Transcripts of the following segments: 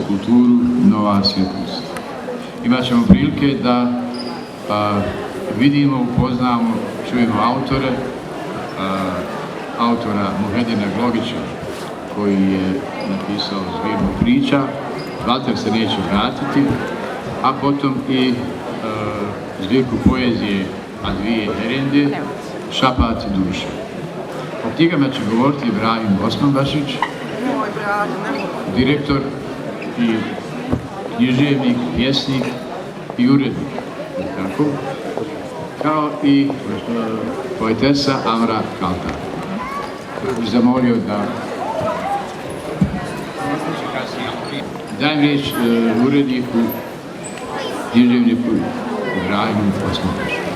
kulturu Nova svjetlost. Imat ćemo prilike da vidimo, upoznamo, čujemo autora Muhedina Glogića, koji je napisao zbirnu priča Valter se neće vratiti, a potom i zbirku poezije A dvije herende, Šapat duše. O knjigama će govoriti Ibrahim Osmanbašić, direktor i književnik, pjesnik i urednik, kao i poetesa Amra Kaltar. Bih zamolio da dajem riječ uredniku, književniku Ibrahimu Osmanbašiću.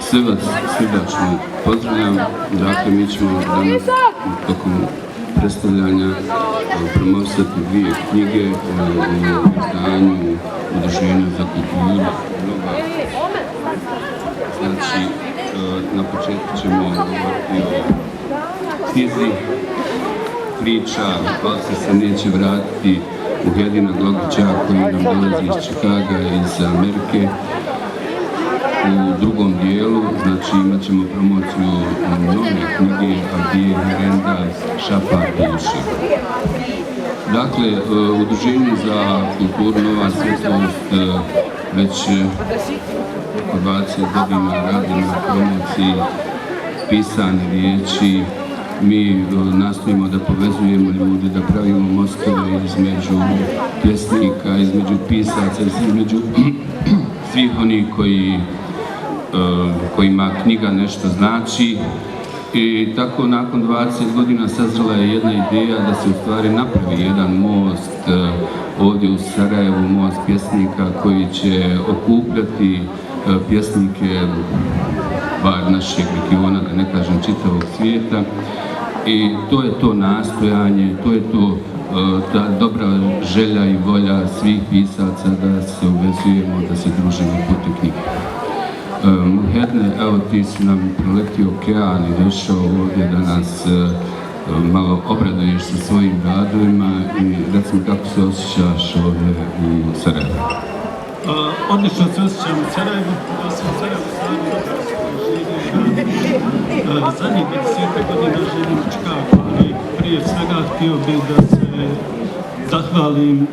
Sve vas srdačno pozdravljam. Dakle, mi ćemo danas tokom predstavljanja promovisati dvije knjige u izdanju Udruženja za kulturu. Znači, na početku ćemo govoriti o knjizi priča Valter se neće vratiti Muhedina Glogića, koji nam dolazi iz Čikaga, iz Amerike. U drugom dijelu, znači, imat ćemo promociju nove knjige A dvije herenda, Šapat duše. Dakle, Udruženje za kulturu Nova svjetlost već 20 godina radi na promociji pisane riječi. Mi nastojimo da povezujemo ljude, da pravimo mostove između pjesnika, između pisaca, između svih onih kojima knjiga nešto znači. I tako nakon 20 godina sazrela je jedna ideja da se u stvari napravi jedan most ovdje u Sarajevu, most pjesnika koji će okupljati pjesnike bar našeg regiona, da ne kažem čitavog svijeta. I to je to nastojanje, to je to ta dobra želja i volja svih pisaca da se uvezujemo, da se družimo putem knjige. Muhedine, evo ti si nam preletio okean i došao ovdje da nas malo obraduješ sa svojim radovima i recimo kako se osjećaš ovdje u Sarajevu? Odlično se osjećam u Sarajevu, ja sam u Sarajevu zadnjih 20 godina živim u Čikagu i prije svega htio bih da se zahvalim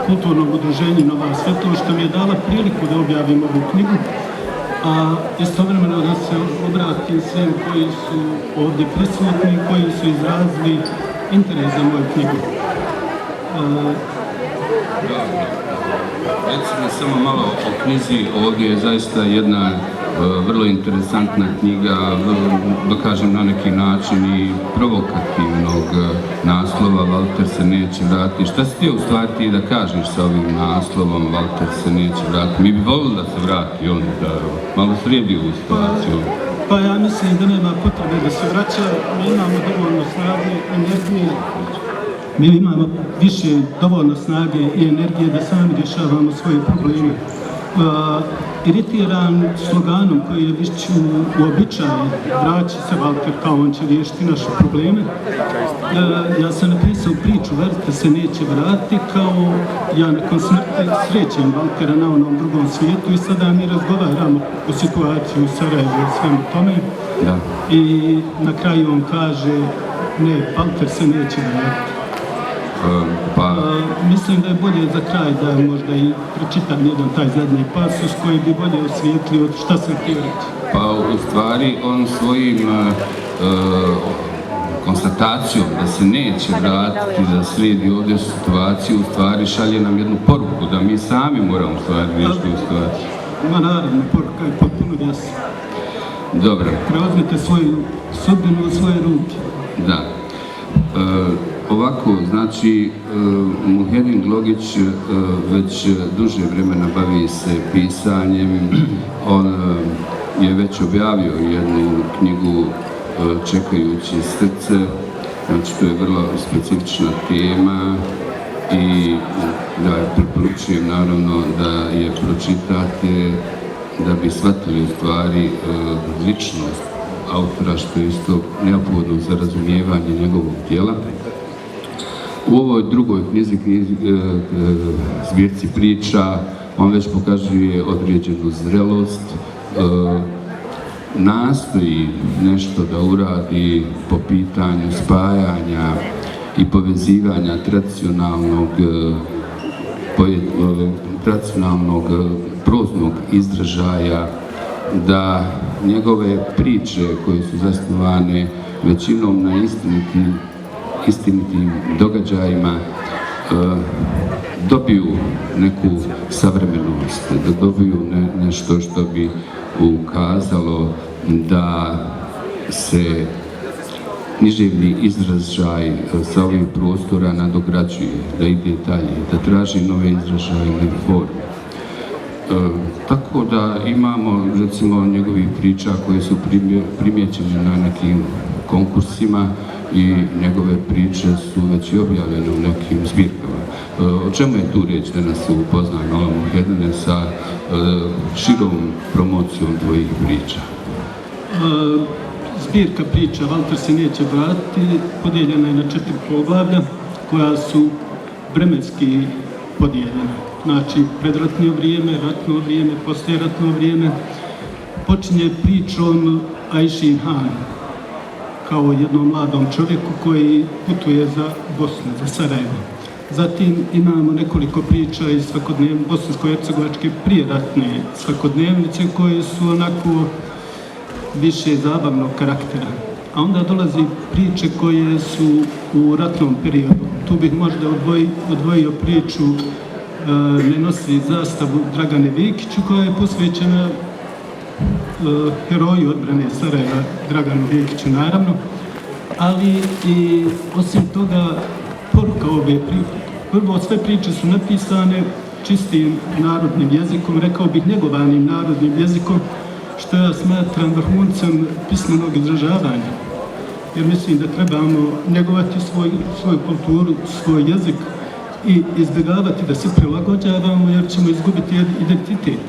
kulturnom udruženju Nova svjetlost što mi je dala priliku da objavim ovu knjigu, a istovremeno da se obratim svim koji su ovdje prisutni, koji su izrazili interes za moju knjigu. Recimo samo malo o knjizi, ovdje je zaista jedna vrlo interesantna knjiga, da kažem na neki način i provokativnog naslova Valter se neće vratiti. Šta si ti u stvari ti da kažeš sa ovim naslovom Valter se neće vratiti? Mi bi volili da se vrati on, da malo sredi ovu situaciju. Pa ja mislim da nema potrebe da se vraća, mi imamo dovoljno snage, energije. Mi imamo više dovoljno snage i energije da sami rješavamo svoje probleme. Iritiran sloganom koji je već uobičajen, vraća se Valter kao on će riješiti naše probleme. Ja sam napisao priču Valter se neće vratiti kao ja nakon smrti srećem Valtera na onom drugom svijetu i sada mi razgovaramo o situaciji u Sarajevu i svemu tome. Da. I na kraju on kaže ne, Valter se neće vratiti. Mislim da je bolje za kraj da možda i pročitam jedan taj zadnji pasus koji bi bolje osvijetlio šta sam htio reći. Pa u stvari on svojim konstatacijom da se neće vratiti, da slijedi ovdje situaciju, u stvari šalje nam jednu poruku da mi sami moramo u stvari riješiti u situaciju. Ma naravno, poruka je potpuno jasna. Dobro. Preuzmite svoju sudbinu u svoje ruke. Da. Ovako, znači, Muhedin Glogić već duže vremena bavi se pisanjem. On je već objavio jednu knjigu Čekajući srce. Znači, to je vrlo specifična tema i da je preporučujem naravno da je pročitate da bi shvatili u stvari ličnost autora, što je isto neophodno za razumijevanje njegovog djela. U ovoj drugoj knjizi, zbirci priča, on već pokazuje određenu zrelost, nastoji nešto da uradi po pitanju spajanja i povezivanja tradicionalnog proznog izražaja, da njegove priče koje su zasnovane većinom na istinitim događajima dobiju neku savremenost, da dobiju nešto što bi ukazalo da se književni izražaj sa ovih prostora nadograđuje, da ide dalje, da traži nove izražajne forme. Tako da imamo, recimo, njegovih priča koje su primjećene na nekim konkursima i njegove priče su već i objavljene u nekim zbirkama. O čemu je tu riječ da nas upozna Nala Muhedine sa širom promocijom tvojih priča? Zbirka priča Valter se neće vratiti podijeljena je na 4 poglavlja koja su vremenski podijeljena. Znači, predratno vrijeme, ratno vrijeme, poslijeratno vrijeme. Počinje pričom Ajši Han, kao jednom mladom čovjeku koji putuje za Bosnu, za Sarajevo. Zatim imamo nekoliko priča iz bosansko-hercegovačke prijeratne svakodnevnice koje su onako više zabavnog karaktera. A onda dolazi priče koje su u ratnom periodu. Tu bih možda odvojio priču Ne nosi zastavu Dragane Vekiću, koja je posvećena heroju odbrane Sarajeva, Draganu Vekiću naravno, ali i osim toga poruka ove priče. Prvo, sve priče su napisane čistim narodnim jezikom, rekao bih njegovanim narodnim jezikom, što ja smatram vrhuncem pismenog izražavanja. Jer mislim da trebamo njegovati svoju kulturu, svoj jezik i izbjegavati da se prilagođavamo, jer ćemo izgubiti identitet.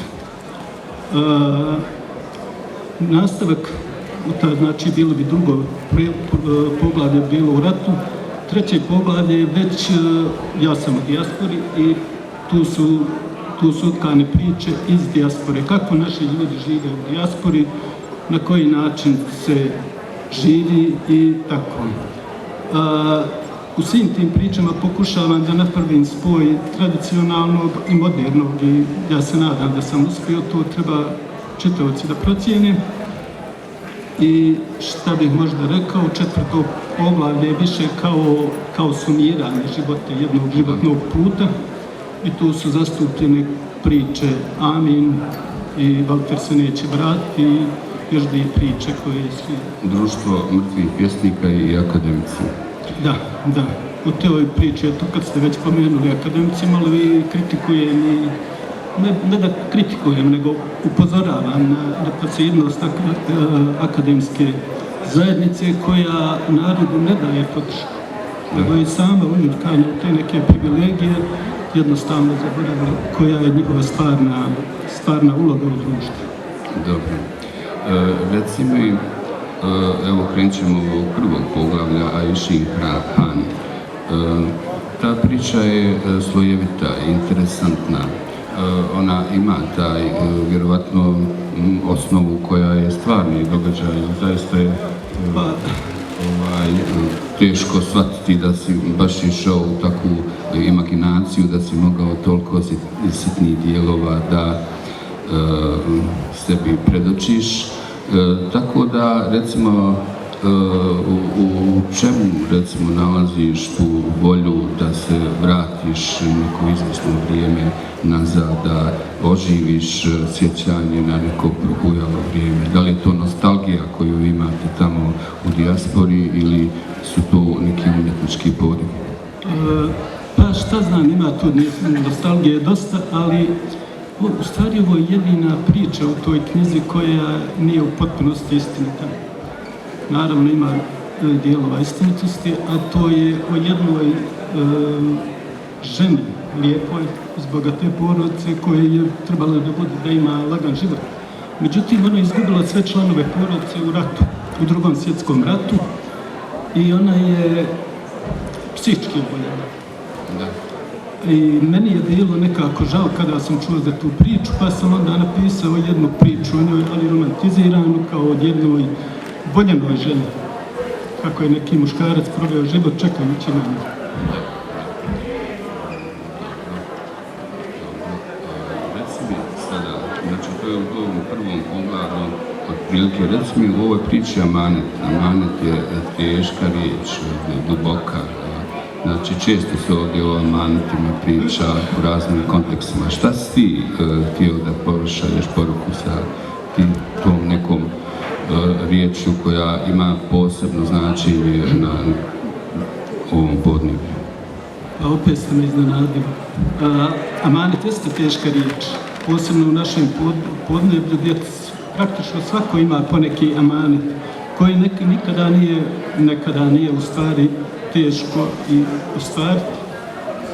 Nastavak, znači bilo bi drugo poglavlje bilo u ratu, treće poglavlje je već ja sam u dijaspori i tu su utkane priče iz dijaspore, kako naši ljudi žive u dijaspori, na koji način se živi i tako. U svim tim pričama pokušavam da napravim spoj tradicionalnog i modernog i ja se nadam da sam uspio, to treba čitaoci da procijene. I šta bih možda rekao, 4. poglavlje je više kao sumiranje života, jednog životnog puta i tu su zastupljene priče Amin i Valter se neće vratiti i još dvije priče koje su... Društvo mrtvih pjesnika i akademici. Da. U toj priči, to kad ste već pomenuli akademici, malo i kritikujem i ne da kritikujem, nego upozoravam na pasivnost akademske zajednice koja narodu ne daje podršku, nego je sama uljudkanja u te neke privilegije jednostavno zaboravila koja je njihova stvarna uloga u društvu. Dobro. Reci mi, evo krenut ćemo u prvog poglavlja Ajši Han. Ta priča je slojevita, interesantna. Ona ima taj vjerovatno osnovu koja je stvarni događaj. Zaista je teško shvatiti da si baš išao u takvu imaginaciju, da si mogao toliko sitnih dijelova da sebi predočiš. Tako da, recimo, u čemu, recimo, nalaziš tu volju da se vratiš neko izvjesno vrijeme nazad, da oživiš sjećanje na neko prohujalo vrijeme? Da li je to nostalgija koju imate tamo u dijaspori ili su to neki umjetnički porivi? Pa šta znam, ima tu nostalgije dosta, ali u stvari ovo je jedina priča u toj knjizi koja nije u potpunosti istinita. Naravno ima dijelova istinitosti, a to je o jednoj ženi lijepoj iz bogate porodice koje je trebalo da bude da ima lagan život. Međutim, ona je izgubila sve članove porodice u ratu, u Drugom svjetskom ratu i ona je psihički oboljela. I meni je bilo nekako žao kada sam čuo za tu priču, pa sam onda napisao jednu priču o njoj, ali romantiziranu kao od jednoj voljenoj ženi. Kako je neki muškarac proveo život čekajući na nju. Reci mi sada, znači to je u ovom prvom poglavlju, otprilike, reci mi u ovoj priči amanet. Amanet je teška riječ, duboka. Znači, često se ovdje o amanetima priča u raznim kontekstima. Šta si ti htio da pošalješ poruku sa tom nekom riječju koja ima posebno značenje na ovom podneblju? A opet ste me iznenadili. Amanet jeste teška riječ, posebno u našem podneblju gdje praktično svako ima poneki amanet koji nekada nije u stvari teško i ostvariti,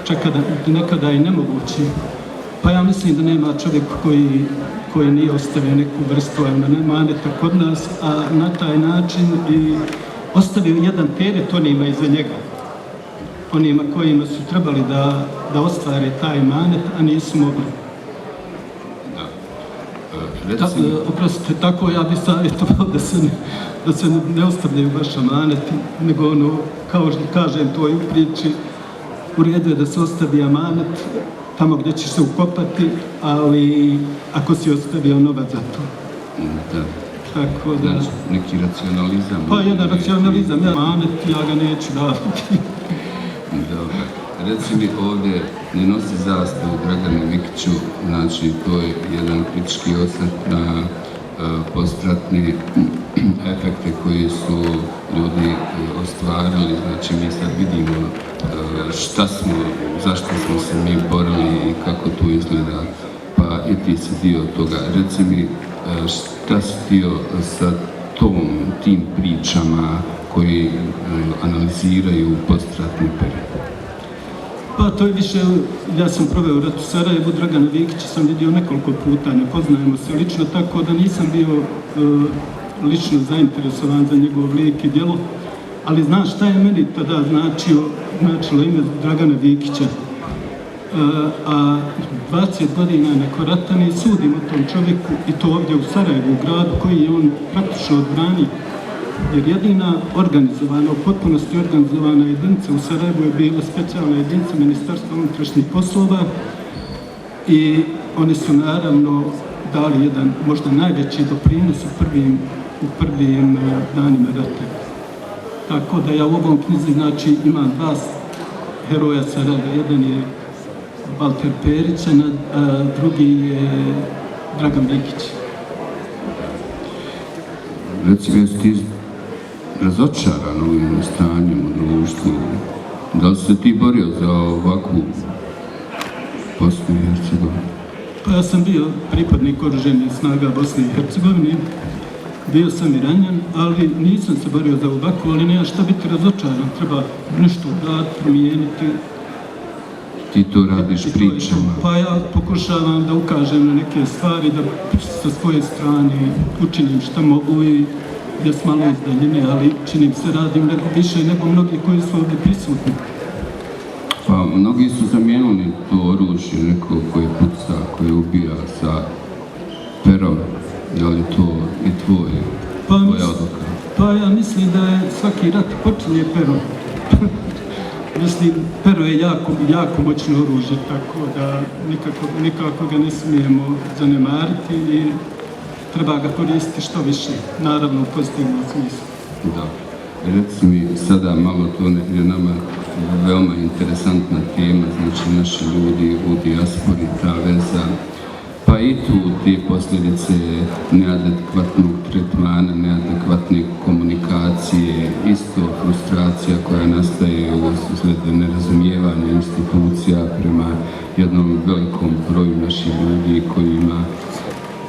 čak nekada i nemoguće. Pa ja mislim da nema čovjeka koji nije ostavio neku vrstu amaneta kod nas, a na taj način i ostavio jedan teret onima iza njega. Onima kojima su trebali da ostvare taj amanet, a nisu mogli. Oprostite, tako ja bih savjetovao da se ne ostavljaju baš amaneti, nego ono, kao što kažem to i u priči, u redu je da se ostavi amanet tamo gdje ćeš se ukopati, ali ako si ostavio novac za to. Da. Tako da... Znači, neki racionalizam. Pa jedan racionalizam, ja amanet, ja ga neću davati. Dobro. Reci mi ovdje, ne nosi zastavu Dragane Vikiću, znači to je jedan kritički osvrt na postratne efekte koji su ljudi ostvarili. Znači mi sad vidimo zašto smo se mi borili i kako to izgleda, pa i ti si dio toga. Reci mi šta si htio sa tim pričama koji analiziraju postratni period? Pa to je više, ja sam proveo rat u Sarajevu, Dragana Vikića sam vidio nekoliko puta, ne poznajemo se lično, tako da nisam bio lično zainteresovan za njegov lijek i djelo, ali znaš šta je meni tada značilo ime Dragana Vikića, a 20 godina nakon rata ne sudim o tom čovjeku i to ovdje u Sarajevu, u gradu koji je on praktično odbranio. Jer jedina organizovana, u potpunosti organizovana jedinica u Sarajevu je bila specijalna jedinica Ministarstva unutrašnjih poslova i oni su naravno dali jedan možda najveći doprinos u prvim danima rata. Tako da ja u ovom knjizi znači imam dva heroja Sarajeva. Jedan je Valter Perić, a drugi je Dragan Vikić. Recimo, jesi ti razočaran ovim stanjem u društvu? Da li si se ti borio za ovakvu Bosnu i Hercegovinu? Pa ja sam bio pripadnik oružanih snaga Bosne i Hercegovine, bio sam i ranjen, ali nisam se borio za ovakvu, ali nema šta biti razočaran, treba nešto uraditi, promijeniti. Ti to radiš pričama? Pa ja pokušavam da ukažem na neke stvari, da sa svoje strane učinim šta mogu i gdje s malo izdaljine, ali činim se radim više nego mnogi koji su ovdje prisutni. Pa mnogi su zamijenili to oružje, neko koji puca, koji ubija sa perom. Je li to i tvoja odluka? Pa ja mislim da je svaki rat počinje perom. Mislim, pero je jako moćno oružje, tako da nikako ga ne smijemo zanemariti i treba ga koristiti što više, naravno u pozitivnom smislu. Da. Reci mi sada malo, to je nama veoma interesantna tema, znači naši ljudi u dijaspori, ta veza, pa i tu te posljedice neadekvatnog tretmana, neadekvatne komunikacije, isto frustracija koja nastaje usled nerazumijevanja institucija prema jednom velikom broju naših ljudi koji ima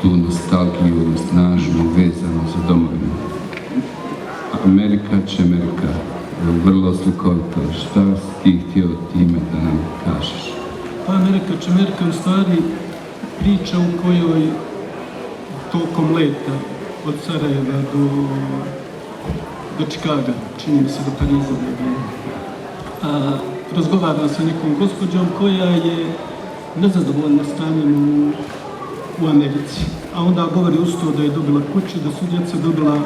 tu nostalgiju snažnu vezanu za domovinu. Amerika, vrlo slikovito. Šta si ti htio time da nam kažeš? Pa Amerika, u stvari priča u kojoj tokom leta od Sarajeva do Čikaga, čini mi se do Pariza da je bilo. Razgovaram sa nekom gospođom koja je nezadovoljna stanjem u Americi. A onda govori uz to da je dobila kuću, da su djeca dobila,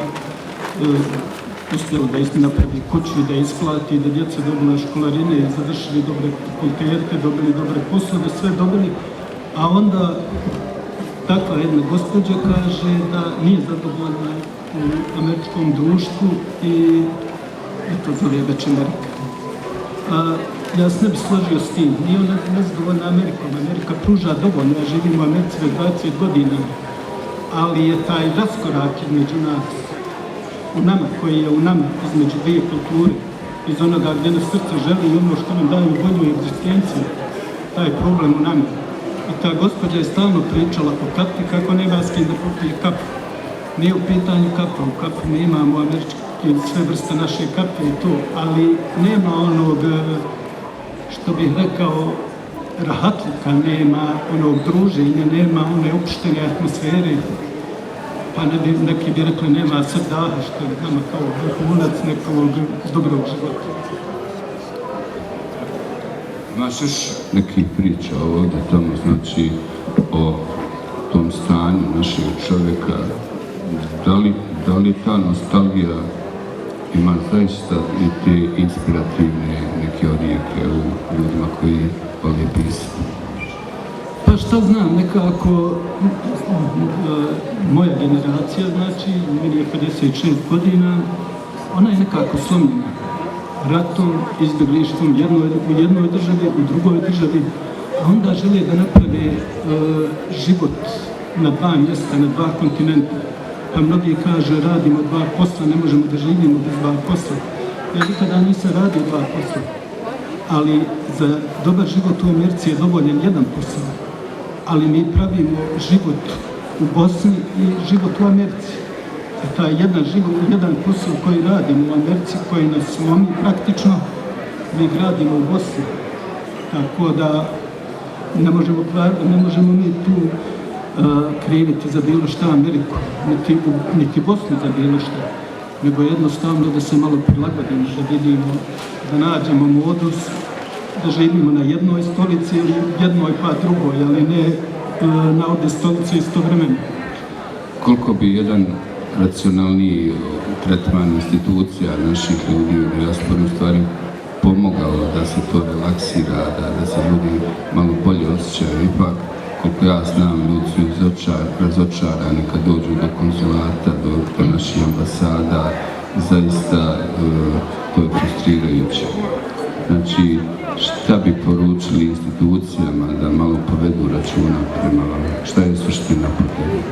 uspjela da napravi kuću i da isplati, da djeca dobila školarine i završili dobre fakultete, dobili dobre poslove, sve dobili. A onda takva jedna gospođa kaže da nije zadovoljna u američkom društvu i to zove već Amerika. Ja se ne bih složio s tim. Nije ona nezadovoljna Amerikom. Amerika pruža dovoljno. Ja živim u Americi već 20 godina. Ali je taj raskorak između nas, u nama, koji je u nama, između dvije kulture, iz onoga gdje nas srce želi i ono što nam daju bolju egzistenciju, taj problem u nama. I ta gospođa je stalno pričala o kapi, kako nema s kim da popije kapu. Nije u pitanju kapa, u kapu mi imamo američke sve vrste naše kape i to, ali nema onog, što bih rekao, rahatlika, nema onog druženja, nema one opuštene atmosfere, pa neki bi rekli nema srdaha, što je nama kao vrhunac nekog dobrog života. Imaš još nekih priča ovdje tamo, znači o tom stanju našeg čovjeka, da li ta nostalgija ima zaista i te inspirativne neke odjeke u ljudima koji vole pisati? Pa šta znam, nekako moja generacija, znači, meni je 56 godina, ona je nekako slomljena ratom, izbjeglištvom u jednoj državi, u drugoj državi, a onda žele da naprave život na dva mjesta, na dva kontinenta. Pa mnogi kaže, radimo dva posla, ne možemo da živimo bez dva posla. Ja nikada nisam radio dva posla, ali za dobar život u Americi je dovoljan jedan posao. Ali mi pravimo život u Bosni i život u Americi. I taj jedan posao koji radimo u Americi, koji nas slomi praktično, mi gradimo u Bosni. Tako da ne možemo mi tu kriviti za bilo šta Ameriku, niti Bosnu za bilo šta, nego jednostavno da se malo prilagodimo, da vidimo, da nađemo modus, da živimo na jednoj stolici ili jednoj pa drugoj, ali ne na obje stolice istovremeno. Koliko bi jedan racionalniji tretman institucija naših ljudi u dijaspori u stvari pomogao da se to relaksira, da se ljudi malo bolje osjećaju? Ipak, koliko ja znam, ljudi su razočarani kad dođu do konzulata, do naših ambasada, zaista to je frustrirajuće. Znači, šta bi poručili institucijama da malo povedu računa prema vam? Šta je suština problema?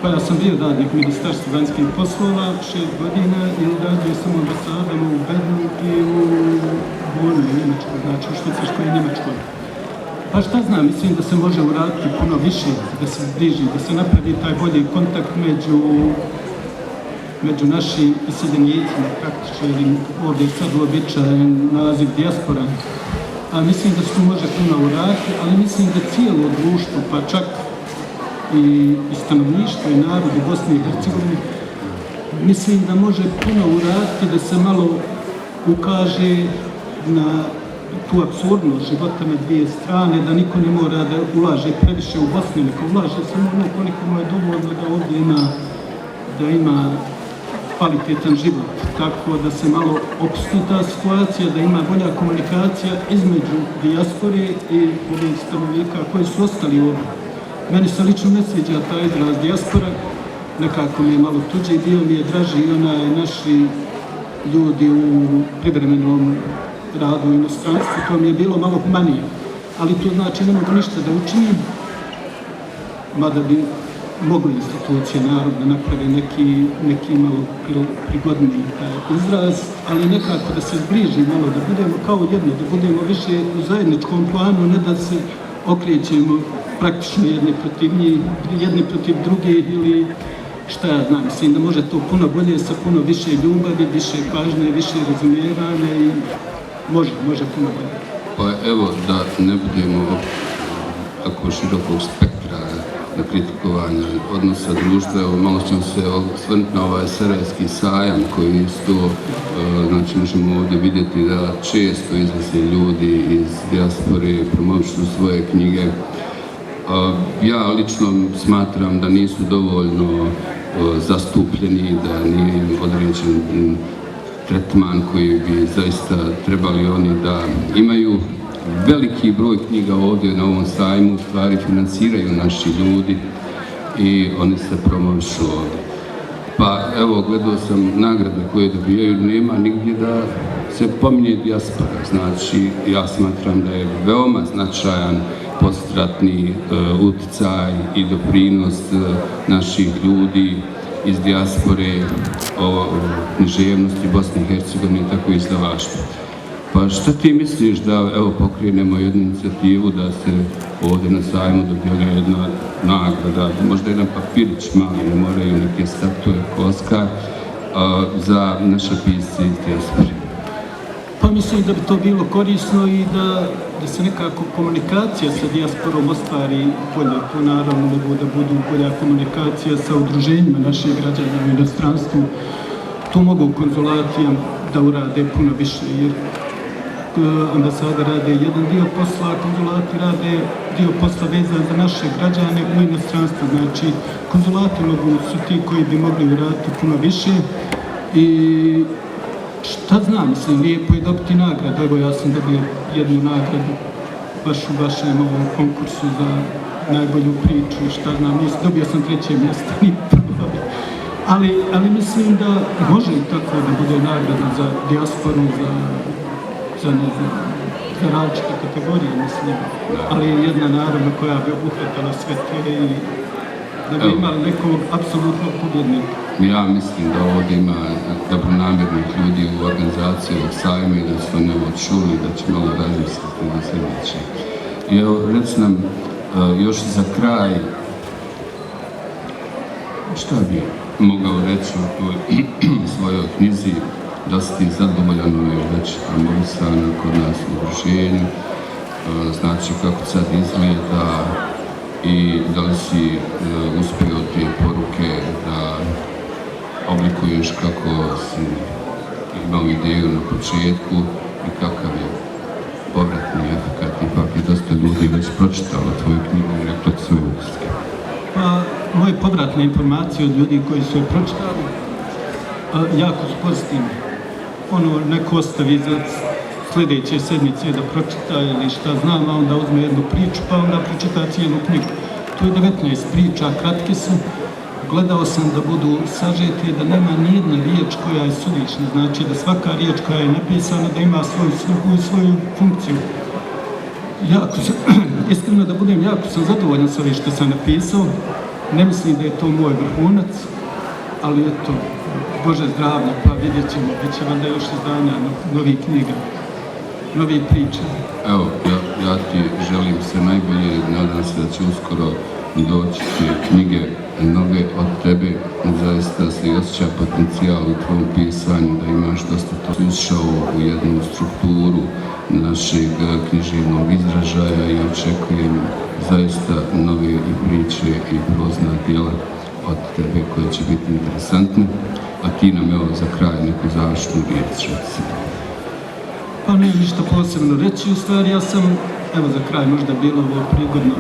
Pa ja sam bio radnik Ministarstva vanjskih poslova 6 godina i radio sam u ambasadama u Bernu i u Bonu, Njemačkoj, znači u Švicarskoj i Njemačkoj. Pa šta znam, mislim da se može uraditi puno više, da se zbliži, da se napravi taj bolji kontakt među našim iseljenicima praktično, ili ovdje je sad uobičajen naziv dijaspora. A mislim da se tu može puno uraditi, ali mislim da cijelo društvo, pa čak i stanovništvo i narod u Bosni i Hercegovini, mislim da može puno uraditi da se malo ukaže na tu apsurdnost života na dvije strane, da niko ne mora da ulaže previše u Bosni, neka ulaže samo ono koliko mu je dovoljno da ovdje ima kvalitetan život. Tako da se malo opusti ta situacija, da ima bolja komunikacija između dijaspore i ovih stanovnika koji su ostali ovdje. Meni se lično ne sviđa taj izraz dijaspora, nekako mi je malo tuđi, bio mi je draži naši ljudi u privremenom radu u inostranstvu, to mi je bilo malo humanije. Ali to znači ne mogu ništa da učinim, mada bi mogli institucije narodne naprave neki malo prigodniji izraz, ali nekako da se zbliži malo, da budemo kao jedno, da budemo više u zajedničkom planu, ne da se okrećemo praktično jedni protiv drugih ili šta ja znam, mislim da može to puno bolje sa puno više ljubavi, više pažnje, više razumijevanja i može puno bolje. Pa evo, da ne budemo tako širokog spektra aspekta kritikovanja odnosa društva. Evo, malo ćemo se osvrnuti na ovaj Sarajevski sajam koji isto, znači možemo ovdje vidjeti da često izlaze ljudi iz dijaspore, promovišu svoje knjige. Ja lično smatram da nisu dovoljno zastupljeni, da nije određen tretman koji bi zaista trebali oni da imaju. Veliki broj knjiga ovdje na ovom sajmu u stvari financiraju naši ljudi i oni se promovišu ovdje. Pa evo, gledao sam nagrade koje dobijaju, nema nigdje da se pominje dijaspora. Znači, ja smatram da je veoma značajan postratni utjecaj i doprinos naših ljudi iz dijaspore o književnosti Bosne i Hercegovine, tako i izdavaštva. Pa šta ti misliš da, evo, pokrenemo jednu inicijativu da se ovdje na sajmu dodijeli jedna nagrada, možda jedan papirić mali, ne moraju neke statue, koska, za naše pisce iz dijaspore? Pa mislim da bi to bilo korisno i da se nekako komunikacija sa dijasporom ostvari bolje. To naravno mogu da budu bolja komunikacija sa udruženjima naših građana u inostranstvu. Tu mogu konzulati da urade puno više, jer ambasada rade jedan dio posla, a konzulati rade dio posla vezan za naše građane u inostranstvu. Znači, konzulati su ti koji bi mogli uraditi puno više i šta znam, mislim, lijepo je dobiti nagradu. Evo, ja sam dobio jednu nagradu baš u vašem ovom konkursu za najbolju priču, šta znam, dobio sam 3. mjesto, ni prvo. Ali mislim da može i tako da bude nagrada za dijasporu, za različite kategorije, mislim, ali jedna naravno koja bi obuhvatala sve te i da bi imali nekog apsolutnog pobjednika. Ja mislim da ovdje ima dobronamjernih ljudi u organizaciji ovog sajma i da su oni ovo čuli, da će malo razmisliti na sljedeće. I evo, reci nam još za kraj, šta bi mogao reći o svojoj knjizi, da si ti zadovoljan, je već promovisana kod nas u udruženju, znači kako sad izgleda i da li si uspio te poruke da oblikuješ kako si imao ideju na početku i kakav je povratni efekt. Ipak je dosta ljudi već pročitalo tvoju knjigu i rekla svoje utiske. Pa, moje povratne informacije od ljudi koji su je pročitali jako su pozitivne. Neko ostavi za sljedeće sedmice da pročita ili šta znam, a onda uzme jednu priču, pa onda pročita cijelu knjigu. Tu je 19 priča, kratke su. Gledao sam da budu sažete, da nema nijedna riječ koja je suvišna, znači da svaka riječ koja je napisana da ima svoju svrhu i svoju funkciju. Iskreno da budem, jako sam zadovoljan sa ovim što sam napisao. Ne mislim da je to moj vrhunac, ali eto, Bože zdravlja, pa vidjet ćemo, bit će vam da još izdanja novih knjiga, novih priča. Evo, ja ti želim sve najbolje, nadam se da će uskoro doći knjige nove od tebe, zaista se osjeća potencijal u tvojom pisanju, da imaš dosta to ušao u jednu strukturu našeg književnog izražaja i očekujem zaista nove i priče i prozna djela od tebe koje će biti interesantne, a ti nam evo za kraj neku završnu riječ. Pa ne ništa posebno reći, u stvari ja sam, evo za kraj možda bilo ovo prigodno,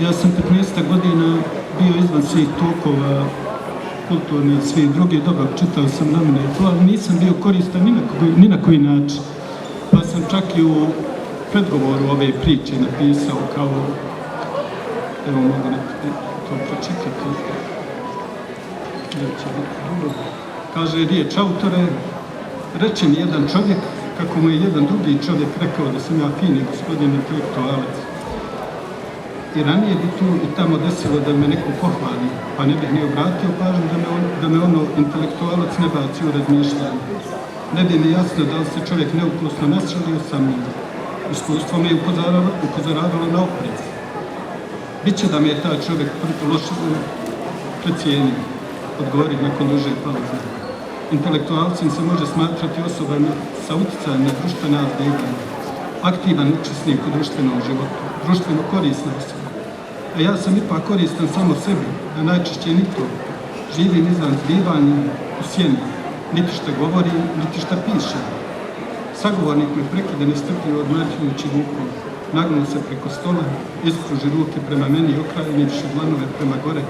ja sam 15 godina bio izvan svih tokova kulturni i svih drugih, dobro, čitao sam novine i to, ali nisam bio koristan ni na koji način. Pa sam čak i u predgovoru ove priče napisao kao, evo mogu to pročitati, kaže riječ autore, reče mi jedan čovjek, kako mu je jedan drugi čovjek rekao da sam ja fini gospodin intelektualac. I ranije bi tu i tamo desilo da me neko pohvali, pa ne bih ni obratio pažnju da me ono intelektualac ne baci u razmišljanje. Ne bi mi jasno da li se čovjek neukusno nasralio sa mnom. Iskustvo me je upozoravalo na oprez. Biće da me je taj čovjek loše precijenio, odgovorit nakon duže pauze. Intelektualcem se može smatrati osobama sa utjecajem na društvena zbeganja, aktivan učesnik u društvenom životu, društveno korisna osoba. a ja sam ipak koristan samo sebi, a najčešće ni to. Živim izvan zbivanja u sjeni, niti šta govorim, niti šta pišem. Sagovornik me prekida nestrpljivo odmaćujući rukom, nagnuo se preko stola, ispruži ruke prema meni i okranjivši dlanove prema gore,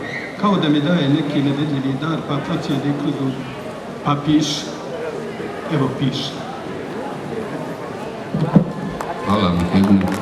kao da mi daje neki nevidljivi dar, pa procijedi kroz zub. Pa piši. Evo piši. Hvala vam.